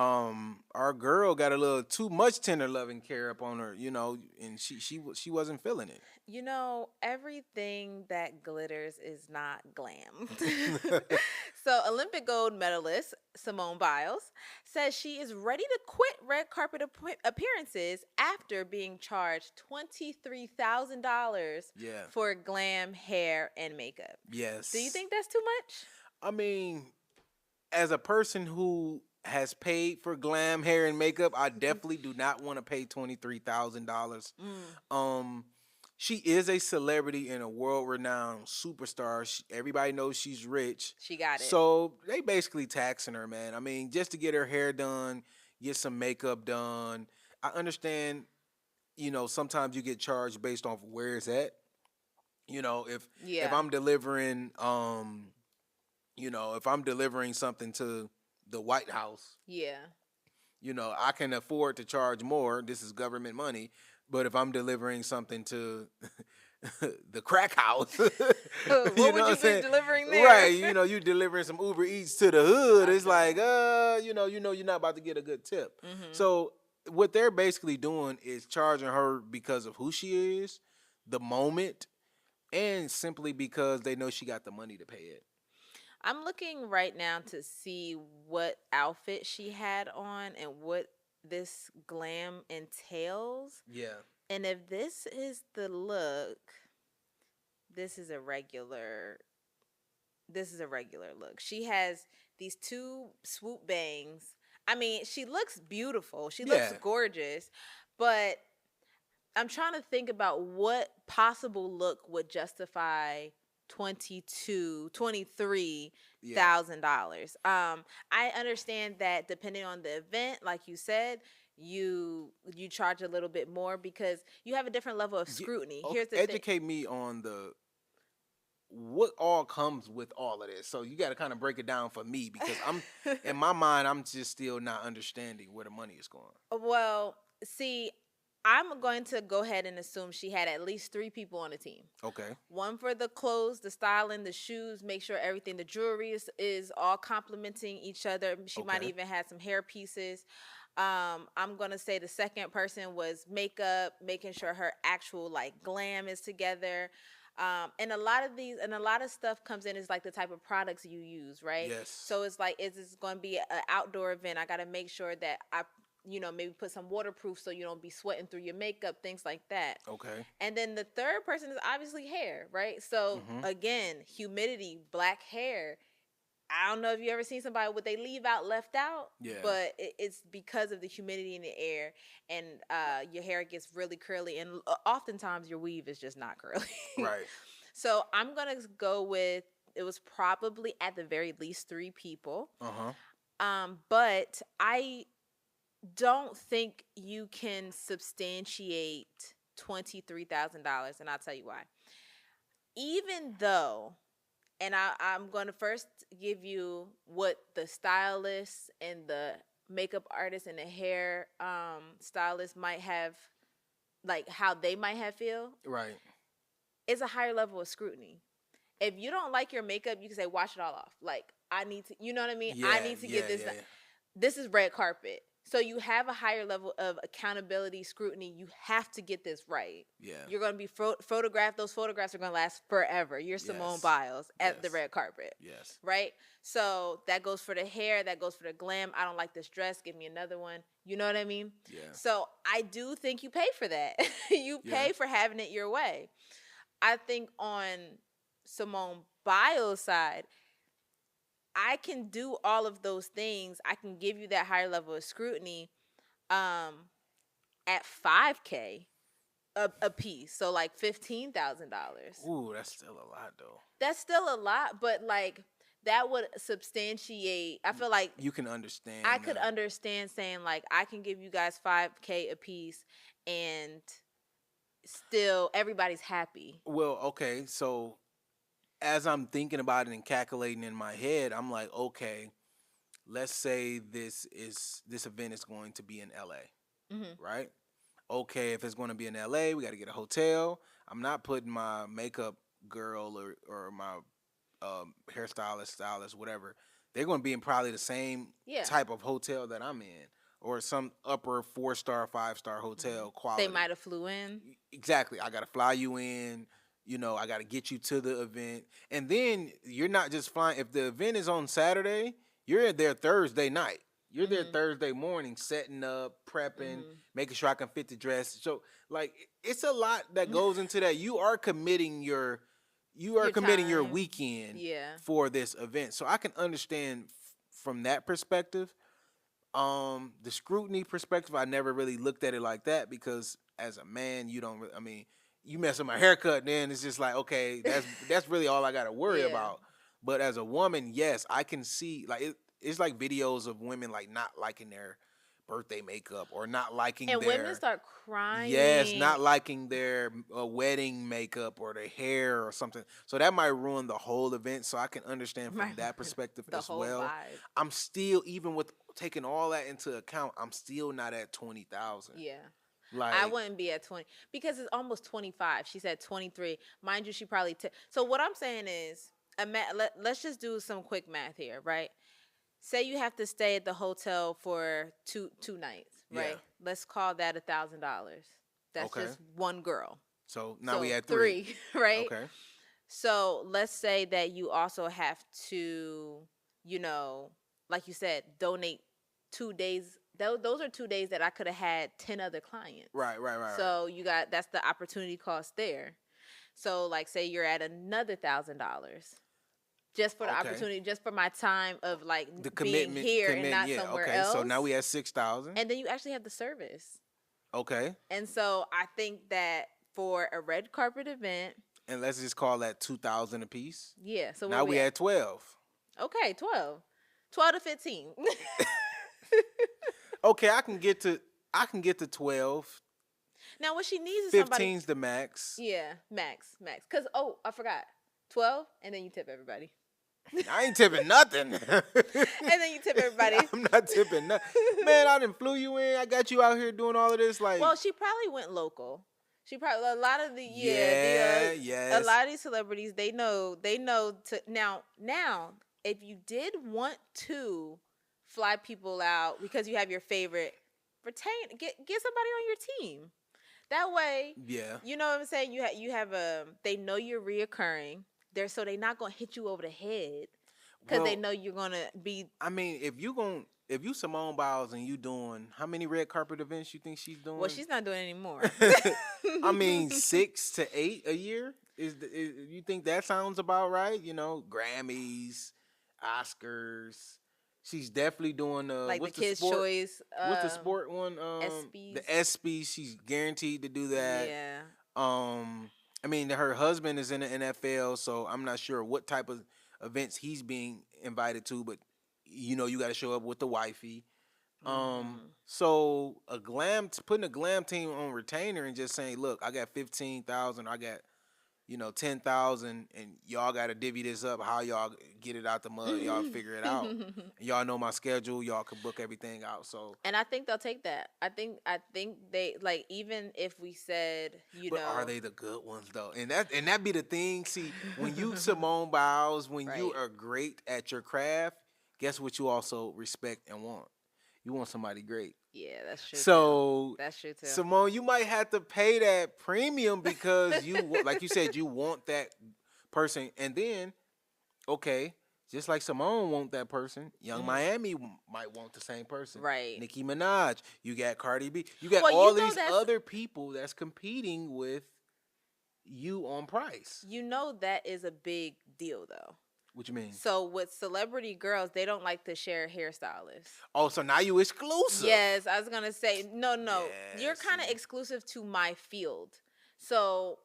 our girl got a little too much tender loving care up on her, and she wasn't feeling You know, everything that glitters is not glam. it. So, Olympic gold medalist Simone Biles says she is ready to quit red carpet appearances after being charged $23,000 Yeah. for glam hair and makeup. Do you Yes. think that's too much? I mean, as a person who has paid for glam hair and makeup, I definitely do not want to pay $23,000. Mm, Um, she is a celebrity and a world renowned superstar. Everybody knows she's rich, she got it. so they basically taxing her, man. I mean, just to get her hair done, get some makeup done. I understand. Sometimes you get charged based off where it's at. If Yeah. I'm delivering, if I'm delivering something to the White House, Yeah. I can afford to charge more. This is government money. But if I'm delivering something to the crack house, What you know would what I'm you be saying? delivering Right, there? you delivering some Uber Eats to the hood. I It's like, know. you're not about to get a good tip. Hmm. So what they're basically doing is charging her because of who she is, the moment, and simply because they know she got the money to pay it. I'm looking right now to see what outfit she had on and what this glam entails. Yeah. And if this is the look, this is a regular look. She has these two swoop bangs. I mean, she looks beautiful. She looks Yeah. gorgeous, but I'm trying to think about what possible look would justify 23 Yeah. thousand dollars. I understand that depending on the event, like you said, you charge a little bit more because you have a different level of Get, scrutiny. okay, Here's the thing. educate me on the what all comes with all of this. So you got to kind of break it down for me because I'm in my mind I'm just still not understanding where the money is going. Well, see, I'm going to go ahead and assume she had at least three people on the team. Okay. One for the clothes, the styling, the shoes, make sure everything, the jewelry is all complementing each other. She might Okay. even have some hair pieces. I'm gonna say the second person was makeup, making sure her actual like glam is together. And a lot of stuff comes in is like the type of products you use, right? Yes. So it's like, is this going to be an outdoor event? I got to make sure that maybe put some waterproof so you don't be sweating through your makeup, things like that. Okay. And then the third person is obviously hair, right? So Mhm. again, humidity, black hair. I don't know if you ever seen somebody with they leave out left out, Yeah. but it's because of the humidity in the air, and your hair gets really curly, and oftentimes your weave is just not curly. Right. So I'm gonna go with it was probably at the very least three people. Uh huh. But I don't think you can substantiate $23,000, and I'll tell you why. Even though, and I'm going to first give you what the stylist and the makeup artist and the hair stylist might have, like how they might have feel. Right. It's a higher level of scrutiny. If you don't like your makeup, you can say wash it all off. Like I need to, you know what I mean? I Yeah. need to Yeah. get this Yeah. done. This is red carpet. So you have a higher level of accountability, scrutiny. You have to get this right. Yeah. You're going to be photographed. Those photographs are going to last forever. You're Simone Yes. Biles at the Yes. red carpet, Yes. right? So that goes for the hair. That goes for the glam. I don't like this dress. Give me another one. You know what I mean? Yeah. So I do think you pay for that. You Yeah. pay for having it your way. I think on Simone Biles' side, I can do all of those things. I can give you that higher level of scrutiny um at 5K a piece. So like $15,000. Ooh, that's still a lot though. That's still a lot, but like that would substantiate. I feel like You can understand. I could understand saying like I can give you guys 5K a piece and still everybody's happy. Well, okay, so as I'm thinking about it and calculating in my head, I'm like, okay, let's say this event is going to be in LA, Mhm. right? Okay, if it's going to be in LA, we got to get a hotel. I'm not putting my makeup girl or my hairstylist, stylist, whatever, they're going to be in probably the same Yeah. type of hotel that I'm in, or some upper 4-star, 5-star Hmm. hotel They quality. might have flew in. Exactly. I got to fly you in. I got to get you to the event. And then you're not just flying. If the event is on Saturday, you're there Thursday night. You're there Hmm. Thursday morning, setting up, prepping, Hmm. making sure I can fit the dress. So, like, it's a lot that goes into that. You are Your committing your time. weekend Yeah. for this event. So I can understand from that perspective. The scrutiny perspective, I never really looked at it like that because as a man, you don't. I mean, you mess up my haircut, then it's just like okay, that's really all I got to worry Yeah. about. But as a woman, yes, I can see like it's like videos of women like not liking their birthday makeup or not liking And women their start yes, crying. not liking their wedding makeup or their hair or something. So that might ruin the whole event. So I can understand from Right. that perspective The as whole well. vibe. I'm still even with taking all that into account, I'm still not at 20,000. Yeah. I Like, wouldn't be at 20 because it's almost 25. She said 23. Mind you, she probably so what I'm saying is let's just do some quick math here, right? Say you have to stay at the hotel for two nights, yeah, right? Let's call that $1,000. That's okay. just one girl. So now we So had three. three, right? Okay. So let's say that you also have to, you know, like you said, donate 2 days. Those are 2 days that I could have had 10 other clients. Right, right, right, right. So that's the opportunity cost there. So like say you're at another $1,000 just for the Okay. opportunity, just for my time of like The being here and commitment, not yeah. somewhere Okay. So else. now we had 6,000. And then you actually have the service. Okay. And so I think that for a red carpet event, And let's just call that 2,000 a piece. yeah. So where Now we we at? had 12. Okay, 12. 12 to 15. Okay, I can get to 12. Now what she needs is somebody. 15's the max. Yeah, max. Cause I forgot. 12, and then you tip everybody. I ain't tipping nothing. And then you tip everybody. I'm not tipping nothing. Man, I done flew you in. I got you out here doing all of this. Like, Well, she probably went local. She probably a lot of the yeah, a yes. lot of these celebrities they know to now if you did want to fly people out because you have your favorite get somebody on your team. That way, Yeah. you know what I'm saying. You have they know you're reoccurring. They're not gonna hit you over the head because they Well, know you're gonna be. I mean, if you Simone Biles and you doing how many red carpet events you think she's Well, doing? she's not doing it anymore. I mean, 6 to 8 a year. You think that sounds about right? Grammys, Oscars. She's definitely doing Like the what's the Kids' sport? Choice, What's the sport one? The ESPYS. ESPYS. She's guaranteed to do that. Yeah. Um, I mean, her husband is in the NFL, so I'm not sure what type of events he's being invited to, but you got to show up with the wifey. Hmm. So putting a glam team on retainer and just saying, look, I got 15,000, I got 10,000, and y'all got to divvy this up. How y'all get it out the mud? Y'all figure it out. Y'all know my schedule. Y'all can book everything out. So, And I think they'll take that. I think they like even if we said but are they the good ones though? And that be the thing. See, when you Simone Biles, when you right. are great at your craft, guess what you also respect and want? You want somebody great. Yeah, that's true too. So, That's true too. Simone, you might have to pay that premium because like you said, you want that person. And then, okay, just like Simone want that person, Young Hmm. Miami might want the same person. Right. Nicki Minaj, you got Cardi B, you got Well, all these other people that's competing with you on price. that is a big deal though. What you mean? So with celebrity girls, they don't like to share hairstylists. Oh, so now you exclusive. Yes, I was gonna say no. You're Yes. kind of exclusive to my field. So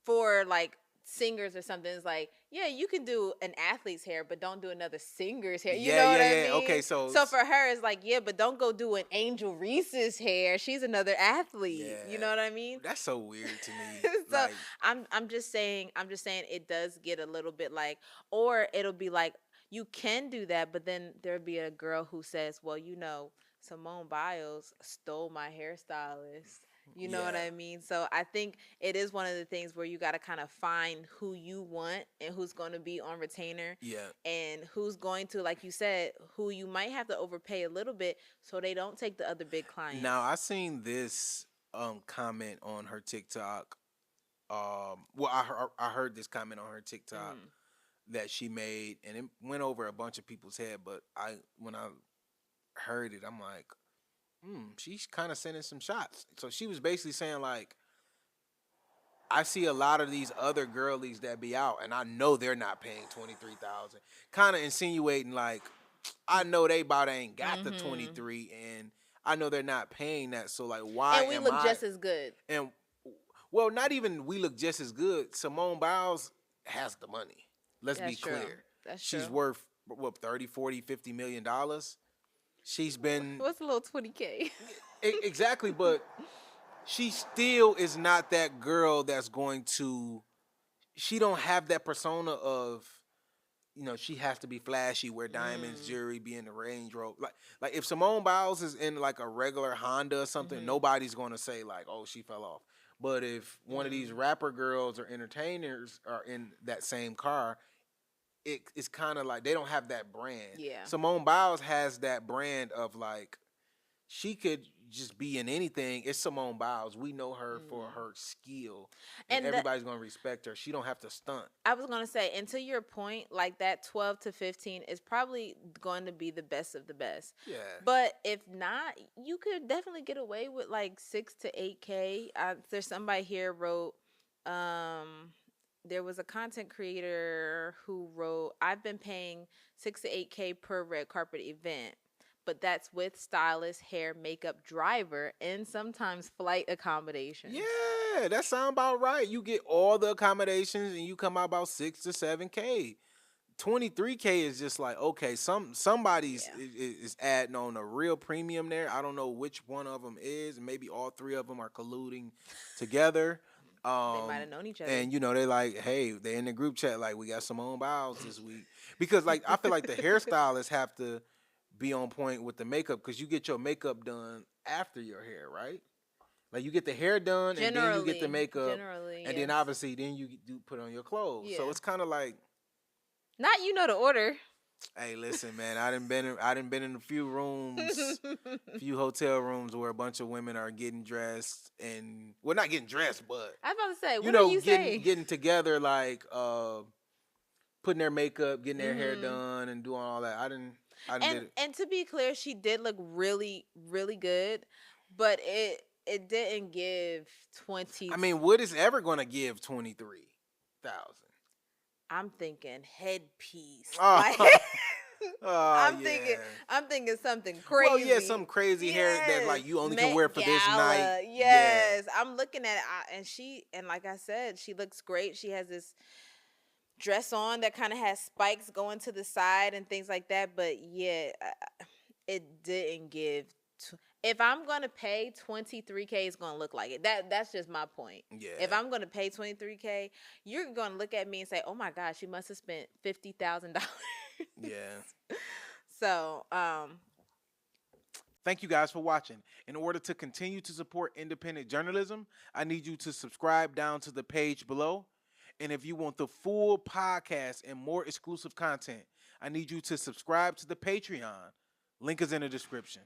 for like singers or something, it's like, yeah, you can do an athlete's hair, but don't do another singer's hair. You Yeah, know what yeah, I yeah. mean? Okay, so For her, it's like, yeah, but don't go do an Angel Reese's hair. She's another athlete. You know yeah, what I mean? that's so weird to me. So Like, I'm just saying it does get a little bit like, or it'll be like you can do that, but then there'll be a girl who says, well, Simone Biles stole my hairstylist You know what Yeah. I mean? So I think it is one of the things where you got to kind of find who you want and who's going to be on retainer Yeah. and who's going to, like you said, who you might have to overpay a little bit so they don't take the other big clients. Now I seen this comment on her TikTok. Well, I heard this comment on her TikTok Mm. that she made, and it went over a bunch of people's head. But when I heard it, I'm like, she's kind of sending some shots. So she was basically saying like, I see a lot of these other girlies that be out, and I know they're not paying 23,000. Kind of insinuating like, I know they about ain't got the Mm-hmm. 23, and I know they're not paying that. So like, why And we am look I? just as good. And well, not even we look just as good. Simone Biles has the money. Let's be That's true. clear. That's She's true. worth what 30, 40, 50 million dollars. She's been What's a little 20K? exactly, but she still is not that girl that's going to she don't have that persona of she has to be flashy, wear diamonds, Mm. jewelry, be in the Range Rover. Like if Simone Biles is in like a regular Honda or something, Mm-hmm. nobody's gonna say like, oh, she fell off. But if one of these Mm. rapper girls or entertainers are in that same car, it's kind of like they don't have that brand. Yeah. Simone Biles has that brand of like she could just be in anything. It's Simone Biles. We know her for Mm. her skill, and And everybody's gonna respect her. She don't have to stunt. I was gonna say, and to your point, like that 12 to 15 is probably going to be the best of the best. Yeah. But if not, you could definitely get away with like 6 to 8K. There's somebody here wrote, um, there was a content creator who wrote, I've been paying 6 to 8K per red carpet event. But that's with stylist, hair, makeup, driver, and sometimes flight accommodations. Yeah, that sound about right. You get all the accommodations and you come out about 6 to 7K. 23K is just like okay, somebody's Yeah. is adding on a real premium there. I don't know which one of them is. Maybe all three of them are colluding together. They might have known each other. And they like, hey, they in the group chat like we got Simone Biles this week because like I feel like the hairstylists have to be on point with the makeup because you get your makeup done after your hair, right? Like you get the hair done and then you get the makeup, Generally, and then yes. obviously then you do put on your clothes. So Yeah. it's kind of like, Not you know the order. hey, listen, man, I done been in a few rooms, few hotel rooms where a bunch of women are getting dressed and well, not getting dressed, but I was about to say, what are you getting saying? getting together like putting their makeup, getting their hair Hmm. done, and doing all that. I didn't did And it. and to be clear, she did look really really good, but it didn't give 20. I mean, what is ever gonna give 23,000? I'm thinking headpiece. Oh, Like oh I'm thinking yeah. I'm thinking something Well, yeah, crazy. some crazy hair that Yes. like you only can Met wear for this night. Gala. Yeah, Yes. I'm looking at it and like I said, she looks great. She has this dress on that kind of has spikes going to the side and things like that. But yeah, it didn't give. If I'm gonna pay 23K, it's gonna look like it. That's just my point. If yeah, I'm gonna pay 23K, you're gonna look at me and say, "Oh my gosh, she must have spent $50,000." yeah. So, Thank you guys for watching. In order to continue to support independent journalism, I need you to subscribe down to the page below. And if you want the full podcast and more exclusive content, I need you to subscribe to the Patreon. Link is in the description.